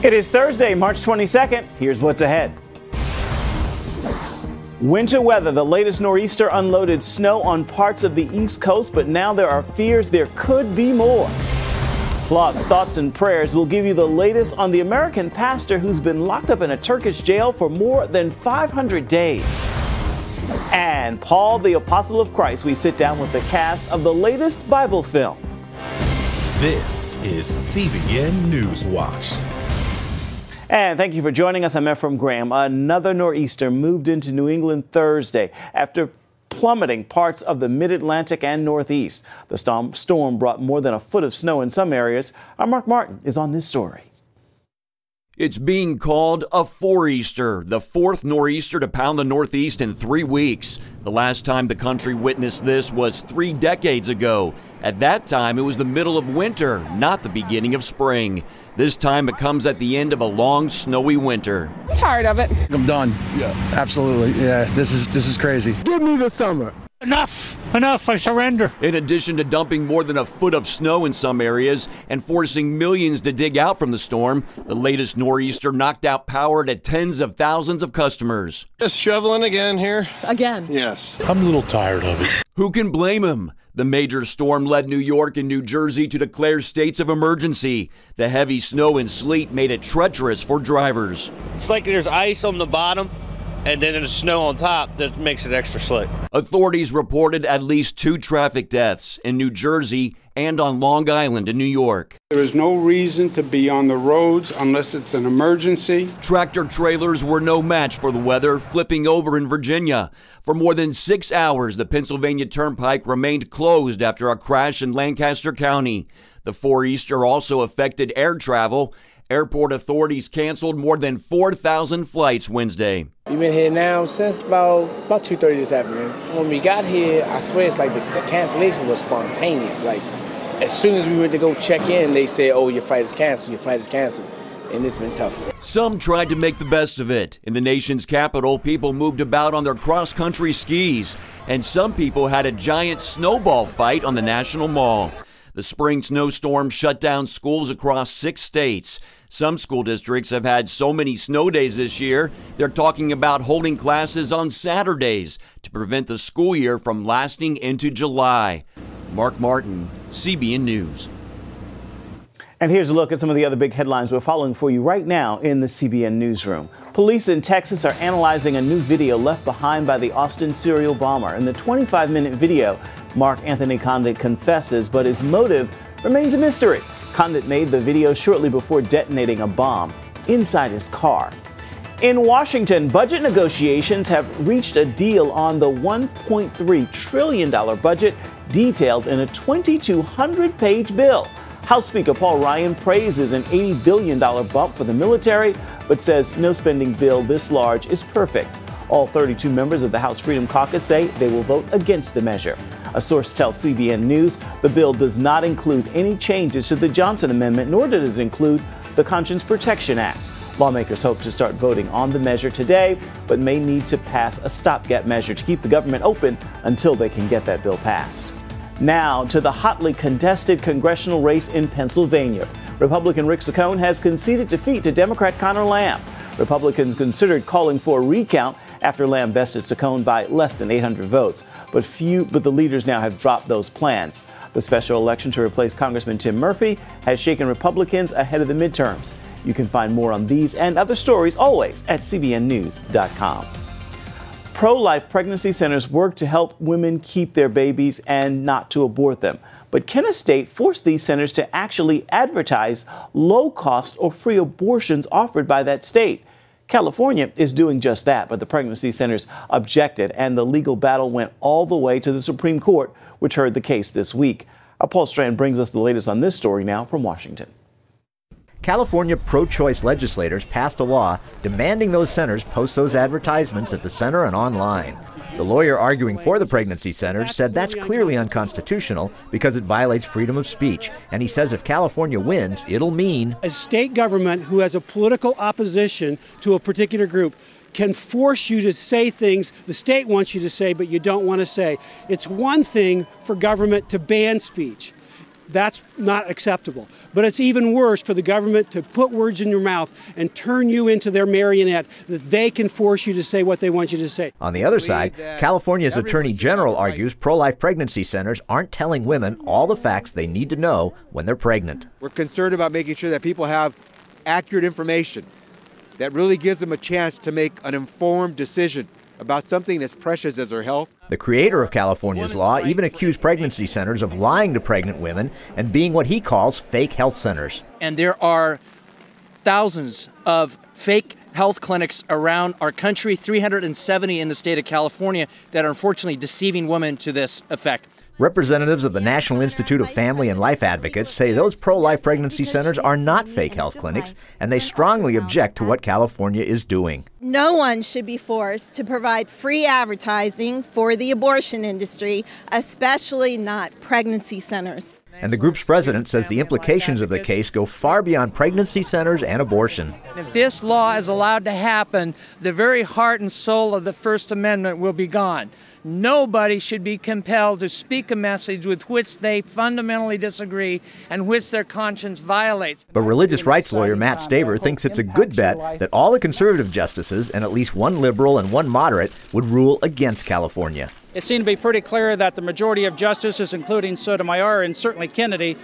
It is Thursday, March 22nd. Here's what's ahead. Winter weather. The latest nor'easter unloaded snow on parts of the East Coast, but now there are fears there could be more. Plus, thoughts and prayers will give you the latest on the American pastor who's been locked up in a Turkish jail for more than 500 days. And Paul, the Apostle of Christ, we sit down with the cast of the latest Bible film. This is CBN NewsWatch. And thank you for joining us. I'm Ephraim Graham. Another nor'easter moved into New England Thursday after plummeting parts of the mid-Atlantic and Northeast. The storm brought more than a foot of snow in some areas. Our Mark Martin is on this story. It's being called a four-easter, the fourth nor'easter to pound the Northeast in 3 weeks. The last time the country witnessed this was 3 decades ago. At that time, it was the middle of winter, not the beginning of spring. This time, it comes at the end of a long, snowy winter. I'm tired of it. I'm done. Yeah, absolutely. Yeah, this is crazy. Give me the summer. Enough! Enough! I surrender. In addition to dumping more than a foot of snow in some areas and forcing millions to dig out from the storm, the latest nor'easter knocked out power to tens of thousands of customers. Just shoveling again here. Again. Yes. I'm a little tired of it. Who can blame him? The major storm led New York and New Jersey to declare states of emergency. The heavy snow and sleet made it treacherous for drivers. It's like there's ice on the bottom and then there's snow on top that makes it extra slick. Authorities reported at least 2 traffic deaths in New Jersey and on Long Island in New York. There is no reason to be on the roads unless it's an emergency. Tractor trailers were no match for the weather, flipping over in Virginia. For more than 6 hours, the Pennsylvania Turnpike remained closed after a crash in Lancaster County. The four-easter also affected air travel. Airport authorities canceled more than 4,000 flights Wednesday. We've been here now since about 2:30 this afternoon. When we got here, I swear it's like the cancellation was spontaneous. Like, as soon as we went to go check in, they said, oh, your flight is canceled, your flight is canceled. And it's been tough. Some tried to make the best of it. In the nation's capital, people moved about on their cross-country skis. And some people had a giant snowball fight on the National Mall. The spring snowstorm shut down schools across 6 states. Some school districts have had so many snow days this year, they're talking about holding classes on Saturdays to prevent the school year from lasting into July. Mark Martin, CBN News. And here's a look at some of the other big headlines we're following for you right now in the CBN newsroom. Police in Texas are analyzing a new video left behind by the Austin serial bomber. In the 25-minute video, Mark Anthony Condit confesses, but his motive remains a mystery. Condit made the video shortly before detonating a bomb inside his car. In Washington, budget negotiations have reached a deal on the $1.3 trillion budget detailed in a 2,200-page bill. House Speaker Paul Ryan praises an $80 billion bump for the military, but says no spending bill this large is perfect. All 32 members of the House Freedom Caucus say they will vote against the measure. A source tells CBN News the bill does not include any changes to the Johnson Amendment, nor does it include the Conscience Protection Act. Lawmakers hope to start voting on the measure today, but may need to pass a stopgap measure to keep the government open until they can get that bill passed. Now to the hotly contested congressional race in Pennsylvania. Republican Rick Saccone has conceded defeat to Democrat Conor Lamb. Republicans considered calling for a recount after Lamb bested Saccone by less than 800 votes. But the leaders now have dropped those plans. The special election to replace Congressman Tim Murphy has shaken Republicans ahead of the midterms. You can find more on these and other stories always at cbnnews.com. Pro-life pregnancy centers work to help women keep their babies and not to abort them. But can a state force these centers to actually advertise low-cost or free abortions offered by that state? California is doing just that, but the pregnancy centers objected, and the legal battle went all the way to the Supreme Court, which heard the case this week. Paul Strand brings us the latest on this story now from Washington. California pro-choice legislators passed a law demanding those centers post those advertisements at the center and online. The lawyer arguing for the pregnancy centers said that's clearly unconstitutional because it violates freedom of speech. And he says if California wins, it'll mean a state government who has a political opposition to a particular group can force you to say things the state wants you to say, but you don't want to say. It's one thing for government to ban speech. That's not acceptable. But it's even worse for the government to put words in your mouth and turn you into their marionette, that they can force you to say what they want you to say. On the other side, California's Attorney General argues pro-life pregnancy centers aren't telling women all the facts they need to know when they're pregnant. We're concerned about making sure that people have accurate information that really gives them a chance to make an informed decision about something as precious as their health. The creator of California's law even accused pregnancy centers of lying to pregnant women and being what he calls fake health centers. And there are thousands of fake health clinics around our country, 370 in the state of California, that are unfortunately deceiving women to this effect. Representatives of the National Institute of Family and Life Advocates say those pro-life pregnancy centers are not fake health clinics, and they strongly object to what California is doing. No one should be forced to provide free advertising for the abortion industry, especially not pregnancy centers. And the group's president says the implications of the case go far beyond pregnancy centers and abortion. If this law is allowed to happen, the very heart and soul of the First Amendment will be gone. Nobody should be compelled to speak a message with which they fundamentally disagree and which their conscience violates. But religious rights lawyer Matt Staver thinks it's a good bet that all the conservative justices and at least one liberal and one moderate would rule against California. It seemed to be pretty clear that the majority of justices, including Sotomayor and certainly Kennedy,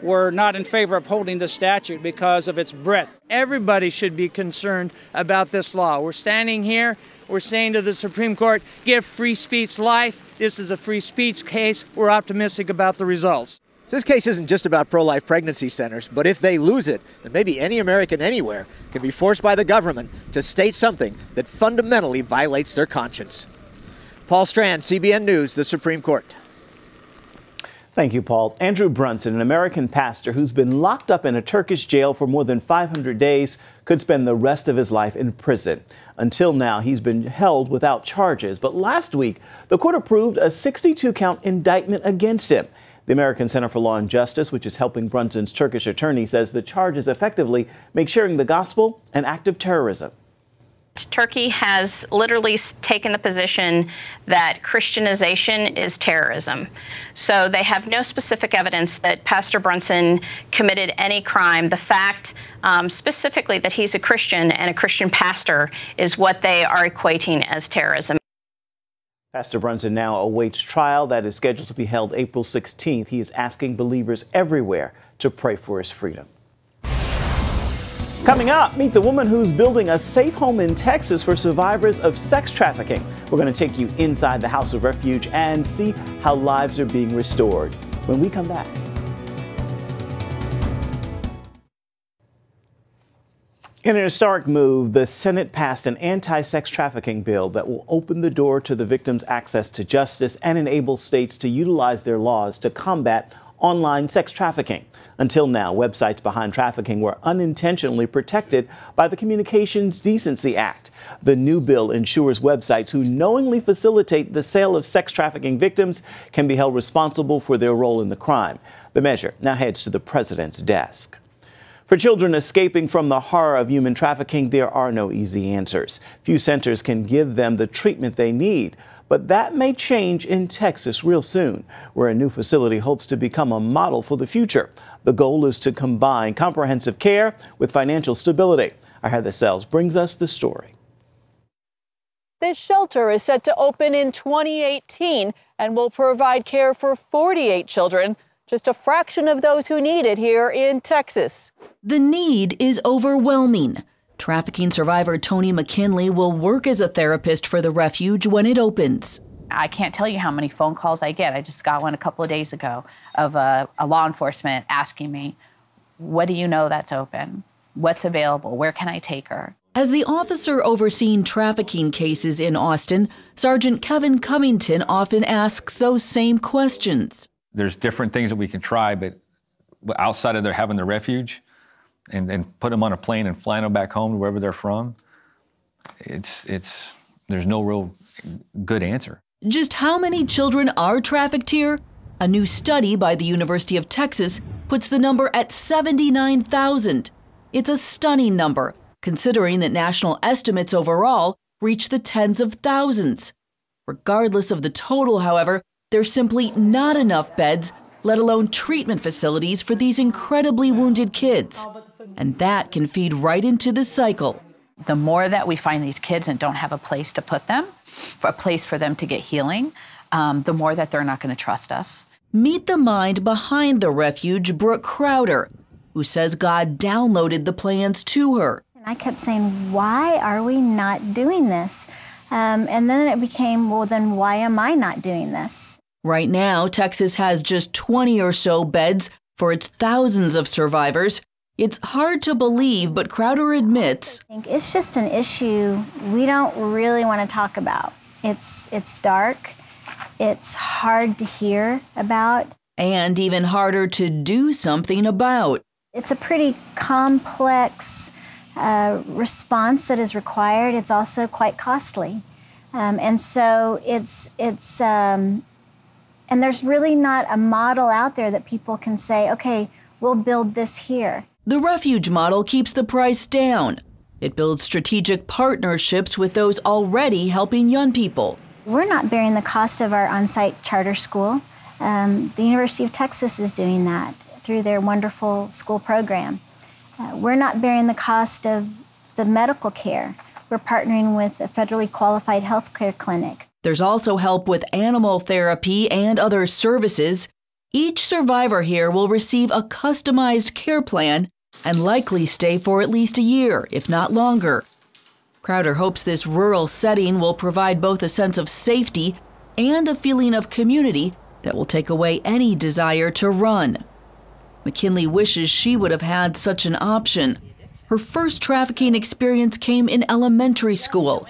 were not in favor of holding this statute because of its breadth. Everybody should be concerned about this law. We're standing here, we're saying to the Supreme Court, give free speech life. This is a free speech case. We're optimistic about the results. This case isn't just about pro-life pregnancy centers, but if they lose it, then maybe any American anywhere can be forced by the government to state something that fundamentally violates their conscience. Paul Strand, CBN News, the Supreme Court. Thank you, Paul. Andrew Brunson, an American pastor who's been locked up in a Turkish jail for more than 500 days, could spend the rest of his life in prison. Until now, he's been held without charges. But last week, the court approved a 62-count indictment against him. The American Center for Law and Justice, which is helping Brunson's Turkish attorney, says the charges effectively make sharing the gospel an act of terrorism. Turkey has literally taken the position that Christianization is terrorism. So they have no specific evidence that Pastor Brunson committed any crime. The fact specifically that he's a Christian and a Christian pastor is what they are equating as terrorism. Pastor Brunson now awaits trial that is scheduled to be held April 16th. He is asking believers everywhere to pray for his freedom. Coming up, meet the woman who's building a safe home in Texas for survivors of sex trafficking. We're going to take you inside the House of Refuge and see how lives are being restored when we come back. In an historic move, the Senate passed an anti-sex trafficking bill that will open the door to the victims' access to justice and enable states to utilize their laws to combat online sex trafficking. Until now, websites behind trafficking were unintentionally protected by the Communications Decency Act. The new bill ensures websites who knowingly facilitate the sale of sex trafficking victims can be held responsible for their role in the crime. The measure now heads to the president's desk. For children escaping from the horror of human trafficking, there are no easy answers. Few centers can give them the treatment they need. But that may change in Texas real soon, where a new facility hopes to become a model for the future. The goal is to combine comprehensive care with financial stability. Our Heather Sells brings us the story. This shelter is set to open in 2018 and will provide care for 48 children, just a fraction of those who need it here in Texas. The need is overwhelming. Trafficking survivor Tony McKinley will work as a therapist for the refuge when it opens. I can't tell you how many phone calls I get. I just got one a couple of days ago of a law enforcement asking me, what do you know that's open? What's available? Where can I take her? As the officer overseeing trafficking cases in Austin, Sergeant Kevin Covington often asks those same questions. There's different things that we can try, but outside of their having the refuge, and put them on a plane and flying them back home to wherever they're from, there's no real good answer. Just how many children are trafficked here? A new study by the University of Texas puts the number at 79,000. It's a stunning number, considering that national estimates overall reach the tens of thousands. Regardless of the total, however, there's simply not enough beds let alone treatment facilities for these incredibly wounded kids. And that can feed right into the cycle. The more that we find these kids and don't have a place to put them, for a place for them to get healing, the more that they're not going to trust us. Meet the mind behind the refuge, Brooke Crowder, who says God downloaded the plans to her. I kept saying, why are we not doing this? And then it became, well, then why am I not doing this? Right now, Texas has just 20 or so beds for its thousands of survivors. It's hard to believe, but Crowder admits it's just an issue we don't really want to talk about. It's dark. It's hard to hear about. And even harder to do something about. It's a pretty complex response that is required. It's also quite costly. And so and there's really not a model out there that people can say, okay, we'll build this here. The refuge model keeps the price down. It builds strategic partnerships with those already helping young people. We're not bearing the cost of our on-site charter school. The University of Texas is doing that through their wonderful school program. We're not bearing the cost of the medical care. We're partnering with a federally qualified healthcare clinic. There's also help with animal therapy and other services. Each survivor here will receive a customized care plan and likely stay for at least a year, if not longer. Crowder hopes this rural setting will provide both a sense of safety and a feeling of community that will take away any desire to run. McKinley wishes she would have had such an option. Her first trafficking experience came in elementary school.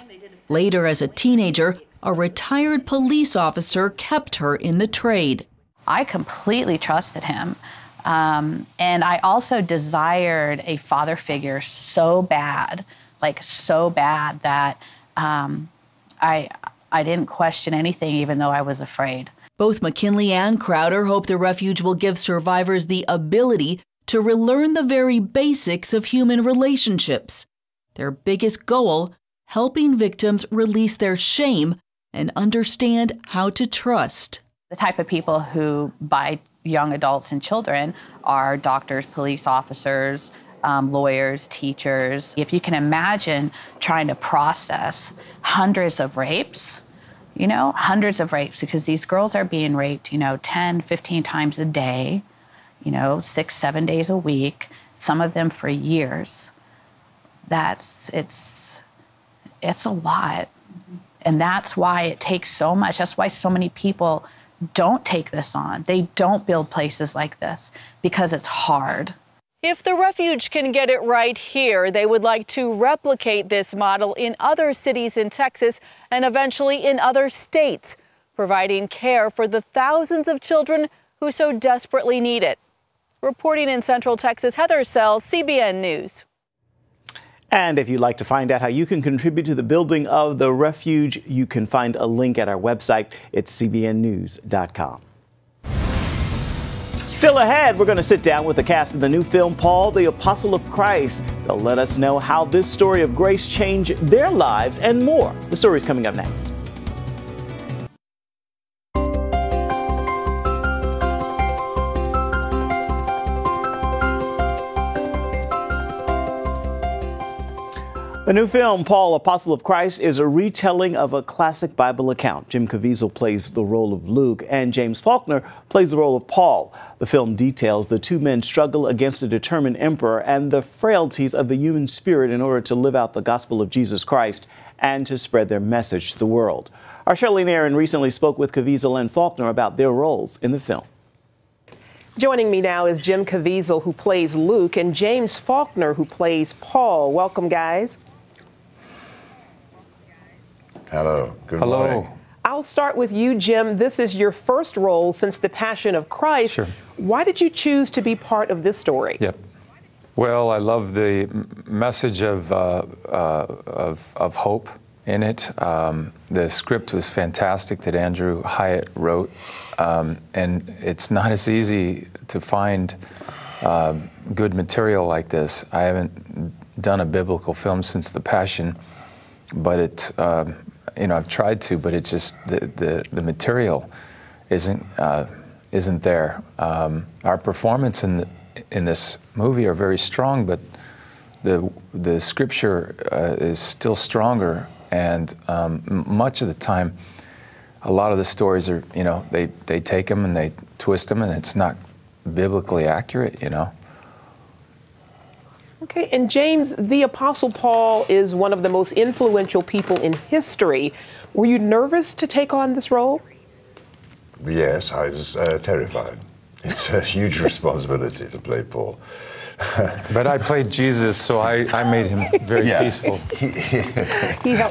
Later, as a teenager, a retired police officer kept her in the trade. I completely trusted him. And I also desired a father figure so bad, that I didn't question anything, even though I was afraid. Both McKinley and Crowder hope the refuge will give survivors the ability to relearn the very basics of human relationships. Their biggest goal, helping victims release their shame and understand how to trust. The type of people who buy young adults and children are doctors, police officers, lawyers, teachers. If you can imagine trying to process hundreds of rapes, because these girls are being raped, 10, 15 times a day, 6, 7 days a week, some of them for years. It's a lot. And that's why it takes so much. That's why so many people don't take this on. They don't build places like this because it's hard. If the refuge can get it right here, they would like to replicate this model in other cities in Texas and eventually in other states, providing care for the thousands of children who so desperately need it. Reporting in Central Texas, Heather Sells, CBN News. And if you'd like to find out how you can contribute to the building of the refuge, you can find a link at our website. It's cbnnews.com. Still ahead, we're going to sit down with the cast of the new film, Paul, the Apostle of Christ. They'll let us know how this story of grace changed their lives and more. The story's coming up next. The new film, Paul, Apostle of Christ, is a retelling of a classic Bible account. Jim Caviezel plays the role of Luke, and James Faulkner plays the role of Paul. The film details the two men struggle against a determined emperor and the frailties of the human spirit in order to live out the gospel of Jesus Christ and to spread their message to the world. Our Charlene Aaron recently spoke with Caviezel and Faulkner about their roles in the film. Joining me now is Jim Caviezel, who plays Luke, and James Faulkner, who plays Paul. Welcome, guys. Hello. Good morning. I'll start with you, Jim. This is your first role since the Passion of Christ. Sure. Why did you choose to be part of this story? Yep. Well, I love the message of hope in it. The script was fantastic that Andrew Hyatt wrote, and it's not as easy to find good material like this. I haven't done a biblical film since The Passion, but it. I've tried to, but it's just the material isn't isn't there. Our performance in this movie are very strong, but the scripture is still stronger, and much of the time, a lot of the stories are, you know, they take them and they twist them, and it's not biblically accurate, you know. Okay, and James, the Apostle Paul is one of the most influential people in history. Were you nervous to take on this role? Yes, I was terrified. It's a huge responsibility to play Paul. But I played Jesus, so I made him very peaceful.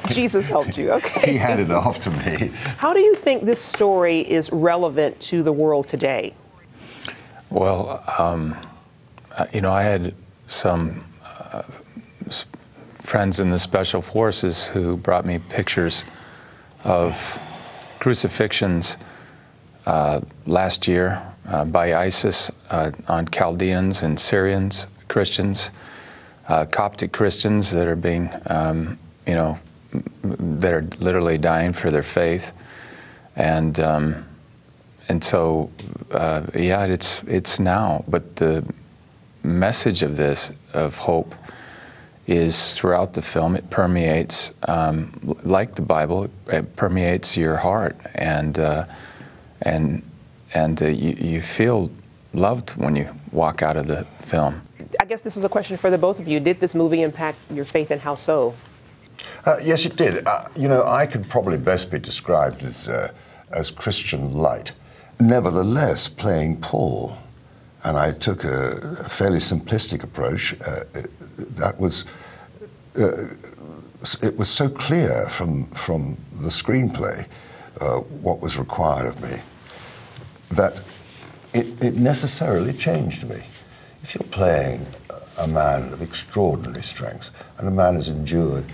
Jesus helped you, okay. He handed it off to me. How do you think this story is relevant to the world today? Well, you know, I had some friends in the Special Forces who brought me pictures of crucifixions last year by ISIS on Chaldeans and Syrians, Christians, Coptic Christians that are being, you know, that are literally dying for their faith, and so yeah, it's now. But the message of this, of hope, is throughout the film. It permeates, like the Bible, it permeates your heart, and you feel loved when you walk out of the film. I guess this is a question for the both of you. Did this movie impact your faith, and how so? Yes, it did. You know, I could probably best be described as Christian light. Nevertheless, playing Paul, and I took a fairly simplistic approach. That was it was so clear from the screenplay what was required of me that it necessarily changed me. If you're playing a man of extraordinary strength, and a man has endured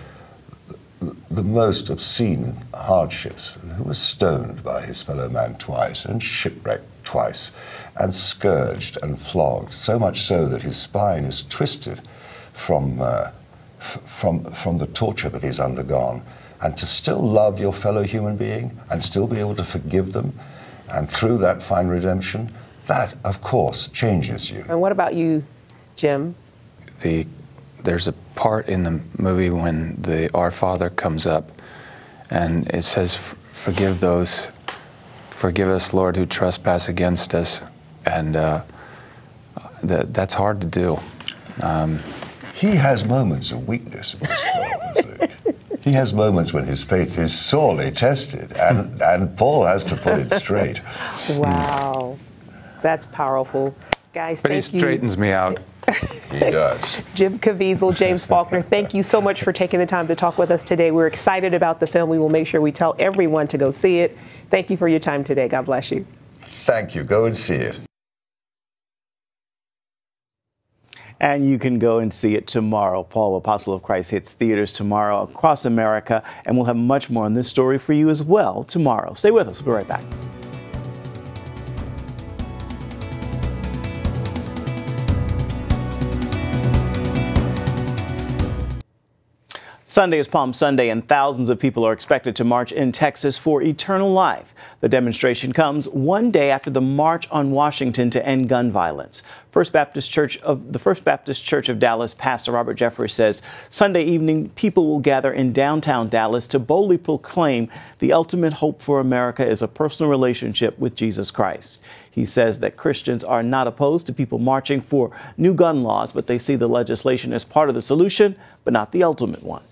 the most obscene hardships, and who was stoned by his fellow man twice, and shipwrecked twice, and scourged and flogged, so much so that his spine is twisted from the torture that he's undergone, and to still love your fellow human being and still be able to forgive them, and through that find redemption, that, of course, changes you. And what about you, Jim? There's a part in the movie when the Our Father comes up, and it says, forgive us, Lord, who trespass against us. And that's hard to do. He has moments of weakness in this film, Luke. He has moments when his faith is sorely tested, and Paul has to put it straight. Wow, that's powerful. Guys, but he thank you. straightens me out. He does. Jim Caviezel, James Faulkner, thank you so much for taking the time to talk with us today. We're excited about the film. We will make sure we tell everyone to go see it. Thank you for your time today. God bless you. Thank you. Go and see it. And you can go and see it tomorrow. Paul, Apostle of Christ, hits theaters tomorrow across America, and we'll have much more on this story for you as well tomorrow. Stay with us. We'll be right back. Sunday is Palm Sunday, and thousands of people are expected to march in Texas for eternal life. The demonstration comes one day after the March on Washington to end gun violence. The First Baptist Church of Dallas Pastor Robert Jeffrey says Sunday evening people will gather in downtown Dallas to boldly proclaim the ultimate hope for America is a personal relationship with Jesus Christ. He says that Christians are not opposed to people marching for new gun laws, but they see the legislation as part of the solution, but not the ultimate one.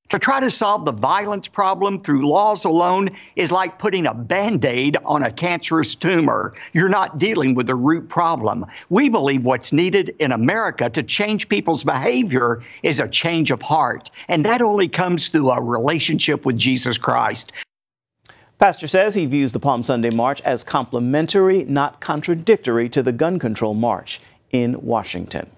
To try to solve the violence problem through laws alone is like putting a Band-Aid on a cancerous tumor. You're not dealing with the root problem. We believe what's needed in America to change people's behavior is a change of heart, and that only comes through a relationship with Jesus Christ. Pastor says he views the Palm Sunday March as complementary, not contradictory to the gun control march in Washington.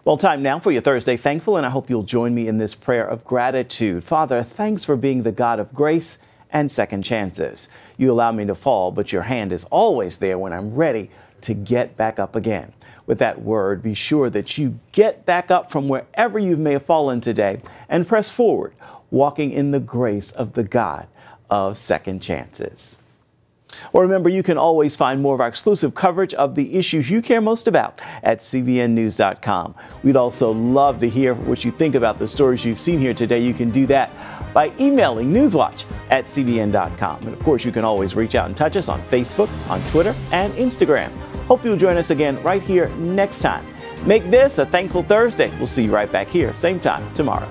Well, time now for your Thursday Thankful, and I hope you'll join me in this prayer of gratitude. Father, thanks for being the God of grace and second chances. You allow me to fall, but your hand is always there when I'm ready to get back up again. With that word, be sure that you get back up from wherever you may have fallen today and press forward, walking in the grace of the God of second chances. Or remember, you can always find more of our exclusive coverage of the issues you care most about at cbnnews.com. We'd also love to hear what you think about the stories you've seen here today. You can do that by emailing newswatch@cbn.com. And of course, you can always reach out and touch us on Facebook, on Twitter, and Instagram. Hope you'll join us again right here next time. Make this a thankful Thursday. We'll see you right back here, same time tomorrow.